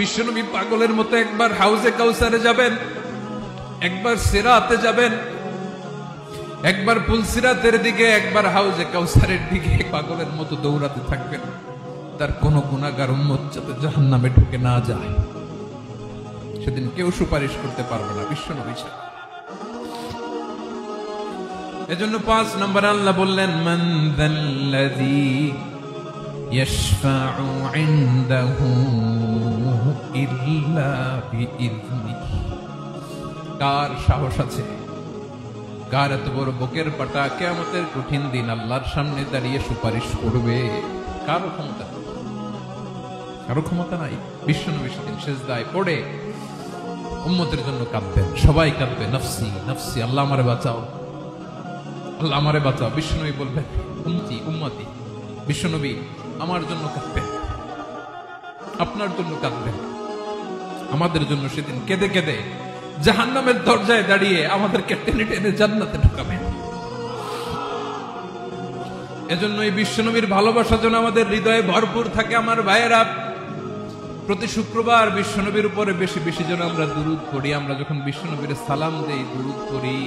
বিশ্বনবী পাগলের মতো একবার হাউজে কাউসারে যাবেন, একবার সিরাতে যাবেন, একবার পুলসিরাতের দিকে, একবার হাউজে কাউসারের দিকে পাগলের মতো দৌড়াতে থাকবেন। তার কোন গুনাহগার উম্মত যাতে জাহান্নামে ঢুকে না যায়, সেদিন কেউ সুপারিশ করতে পারবে না বিশ্বনবী ছাড়া। এজন্য ৫ নম্বর আল্লাহ বললেন, মান যাল্লাযী ইয়াশফাউ ইনদাহু ইল্লা বিইযনিহি। কার সাহস আছে, কার এত বড় বুকের পাটা কিয়ামতের কঠিন দিন আল্লাহর সামনে দাঁড়িয়ে সুপারিশ করবে? কারো ক্ষমতা নেই, কারো ক্ষমতা নাই। বিশ্বনবী সেদিন সিজদায় পড়ে উম্মতের জন্য কাঁদবেন, সবাই কাঁদবে, নফসি নফসি, আল্লাহ আমারে বাঁচাও, আল্লাহ আমারে বাঁচাও। বিশ্বনবী বলবেন, উম্মতি উম্মতি। বিশ্বনবী আমার জন্য কাঁদবেন, আপনার জন্য কাঁদবেন, আমাদের জন্য সেদিন কেঁদে কেঁদে জাহান্নামের দরজায় দাঁড়িয়ে আমাদেরকে টেনে টেনে জান্নাতে ঢুকাবেন। এজন্য এই বিশ্বনবীর ভালোবাসা যেন আমাদের হৃদয়ে ভরপুর থাকে। আমার ভাইয়েরা, প্রতি শুক্রবার বিশ্বনবীর উপরে বেশি বেশি যেন আমরা দুরূদ পড়ি। আমরা যখন বিশ্বনবীর সালাম দেই, দুরূদ পড়ি,